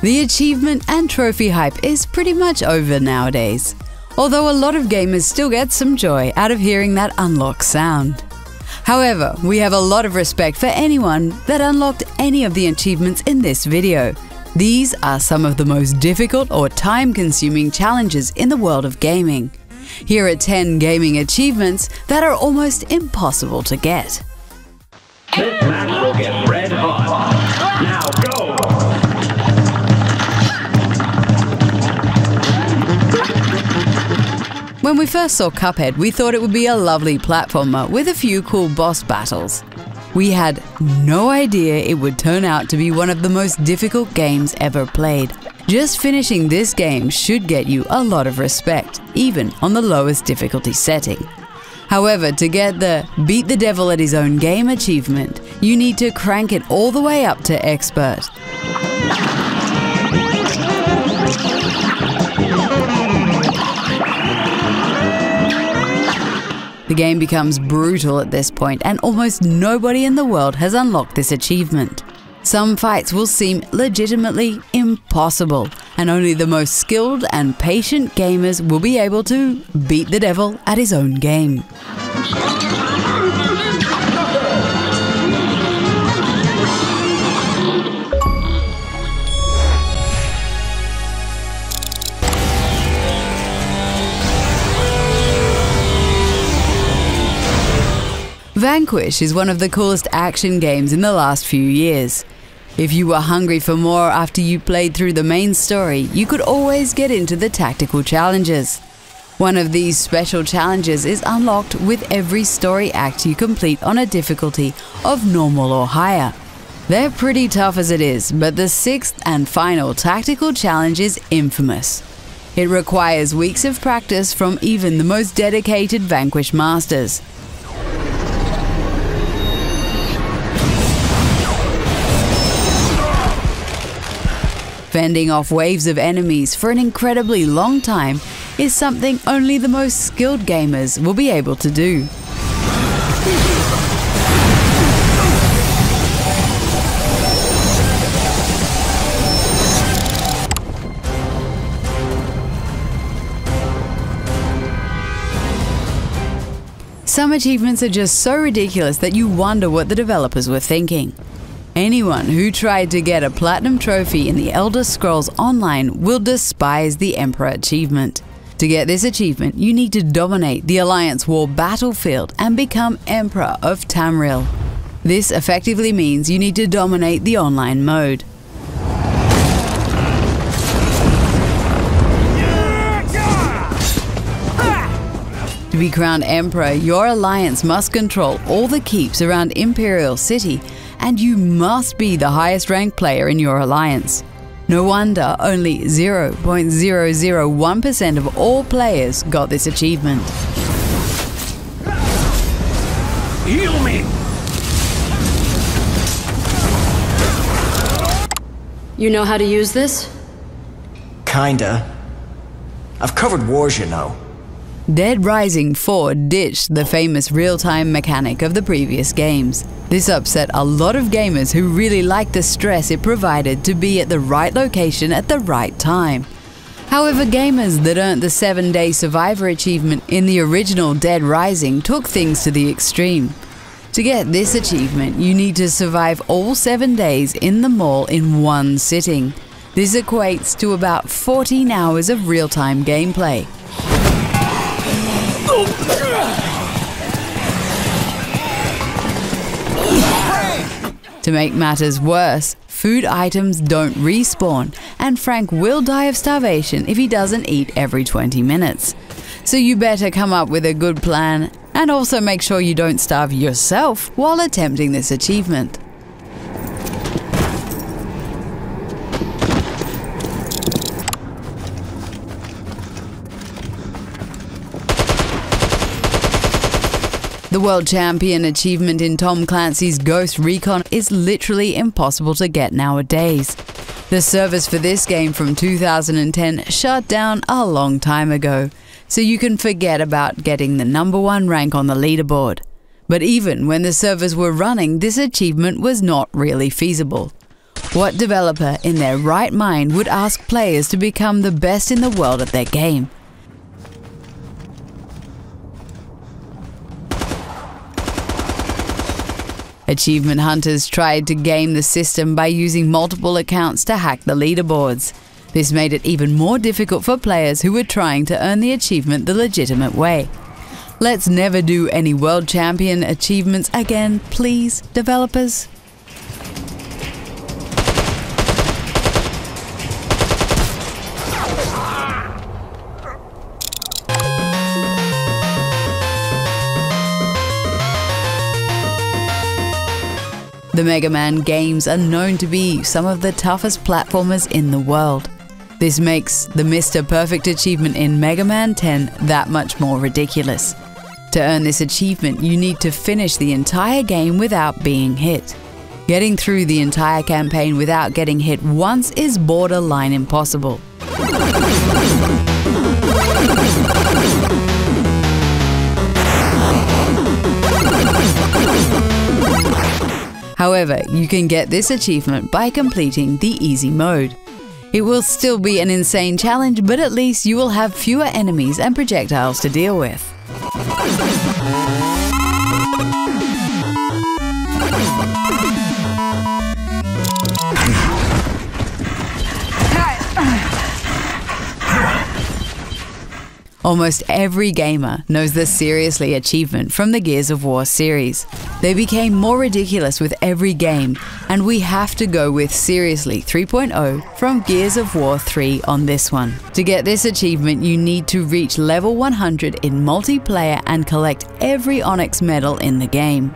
The achievement and trophy hype is pretty much over nowadays, although a lot of gamers still get some joy out of hearing that unlock sound. However, we have a lot of respect for anyone that unlocked any of the achievements in this video. These are some of the most difficult or time-consuming challenges in the world of gaming. Here are 10 gaming achievements that are almost impossible to get. This match will get red hot. Now go! When we first saw Cuphead, we thought it would be a lovely platformer with a few cool boss battles. We had no idea it would turn out to be one of the most difficult games ever played. Just finishing this game should get you a lot of respect, even on the lowest difficulty setting. However, to get the Beat the Devil at His Own Game achievement, you need to crank it all the way up to Expert. The game becomes brutal at this point, and almost nobody in the world has unlocked this achievement. Some fights will seem legitimately impossible, and only the most skilled and patient gamers will be able to beat the devil at his own game. Vanquish is one of the coolest action games in the last few years. If you were hungry for more after you played through the main story, you could always get into the tactical challenges. One of these special challenges is unlocked with every story act you complete on a difficulty of normal or higher. They're pretty tough as it is, but the 6th and final tactical challenge is infamous. It requires weeks of practice from even the most dedicated Vanquish masters. Fending off waves of enemies for an incredibly long time is something only the most skilled gamers will be able to do. Some achievements are just so ridiculous that you wonder what the developers were thinking. Anyone who tried to get a platinum trophy in the Elder Scrolls Online will despise the Emperor achievement. To get this achievement, you need to dominate the Alliance War battlefield and become Emperor of Tamriel. This effectively means you need to dominate the online mode. To be crowned Emperor, your Alliance must control all the keeps around Imperial City, and you must be the highest ranked player in your alliance. No wonder only 0.001% of all players got this achievement. Heal me! You know how to use this? Kinda. I've covered wars, you know. Dead Rising 4 ditched the famous real-time mechanic of the previous games. This upset a lot of gamers who really liked the stress it provided to be at the right location at the right time. However, gamers that earned the 7-day Survivor achievement in the original Dead Rising took things to the extreme. To get this achievement, you need to survive all 7 days in the mall in one sitting. This equates to about 14 hours of real-time gameplay. To make matters worse, food items don't respawn, and Frank will die of starvation if he doesn't eat every 20 minutes. So you better come up with a good plan, and also make sure you don't starve yourself while attempting this achievement. The World Champion achievement in Tom Clancy's Ghost Recon is literally impossible to get nowadays. The servers for this game from 2010 shut down a long time ago, so you can forget about getting the #1 rank on the leaderboard. But even when the servers were running, this achievement was not really feasible. What developer in their right mind would ask players to become the best in the world at their game? Achievement hunters tried to game the system by using multiple accounts to hack the leaderboards. This made it even more difficult for players who were trying to earn the achievement the legitimate way. Let's never do any World Champion achievements again, please, developers. The Mega Man games are known to be some of the toughest platformers in the world. This makes the Mr. Perfect achievement in Mega Man 10 that much more ridiculous. To earn this achievement, you need to finish the entire game without being hit. Getting through the entire campaign without getting hit once is borderline impossible. However, you can get this achievement by completing the easy mode. It will still be an insane challenge, but at least you will have fewer enemies and projectiles to deal with. Almost every gamer knows the Seriously achievement from the Gears of War series. They became more ridiculous with every game, and we have to go with Seriously 3.0 from Gears of War 3 on this one. To get this achievement, you need to reach level 100 in multiplayer and collect every Onyx medal in the game.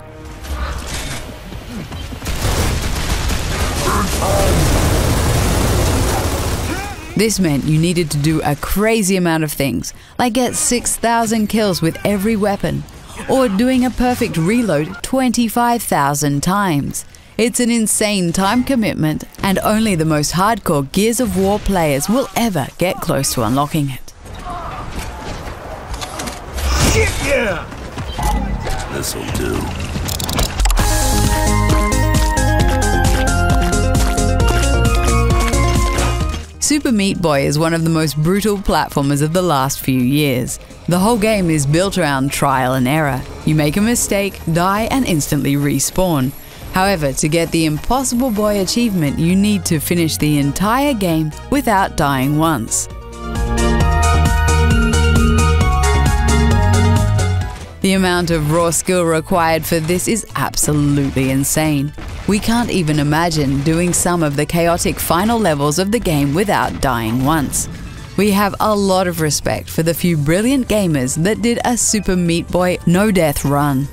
This meant you needed to do a crazy amount of things, like get 6,000 kills with every weapon, or doing a perfect reload 25,000 times. It's an insane time commitment, and only the most hardcore Gears of War players will ever get close to unlocking it. Shit, yeah! This'll do. Super Meat Boy is one of the most brutal platformers of the last few years. The whole game is built around trial and error. You make a mistake, die, and instantly respawn. However, to get the Impossible Boy achievement, you need to finish the entire game without dying once. The amount of raw skill required for this is absolutely insane. We can't even imagine doing some of the chaotic final levels of the game without dying once. We have a lot of respect for the few brilliant gamers that did a Super Meat Boy no-death run.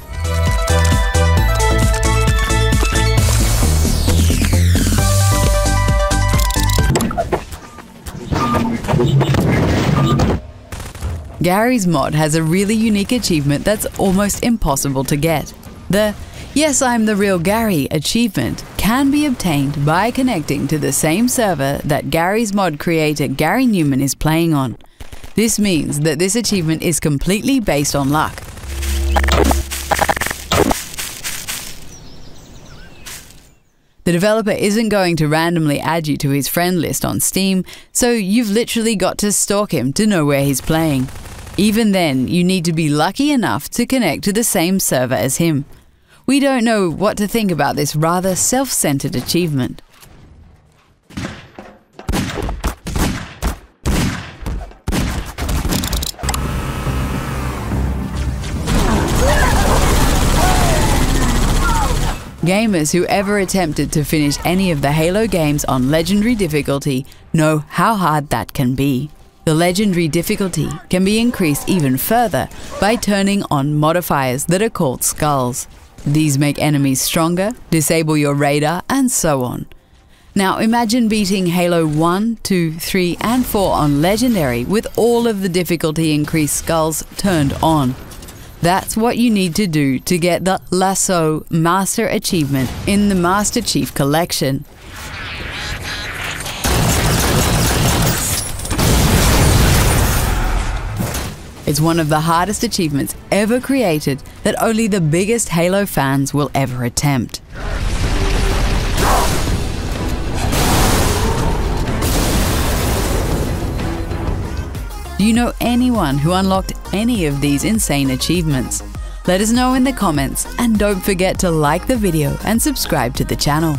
Gary's mod has a really unique achievement that's almost impossible to get. The "Yes, I'm the real Gary" achievement can be obtained by connecting to the same server that Gary's mod creator Gary Newman is playing on. This means that this achievement is completely based on luck. The developer isn't going to randomly add you to his friend list on Steam, so you've literally got to stalk him to know where he's playing. Even then, you need to be lucky enough to connect to the same server as him. We don't know what to think about this rather self-centered achievement. Gamers who ever attempted to finish any of the Halo games on Legendary difficulty know how hard that can be. The Legendary difficulty can be increased even further by turning on modifiers that are called skulls. These make enemies stronger, disable your radar, and so on. Now imagine beating Halo 1, 2, 3, and 4 on Legendary with all of the difficulty increased skulls turned on. That's what you need to do to get the Lasso Master achievement in the Master Chief Collection. It's one of the hardest achievements ever created that only the biggest Halo fans will ever attempt. Do you know anyone who unlocked any of these insane achievements? Let us know in the comments, and don't forget to like the video and subscribe to the channel.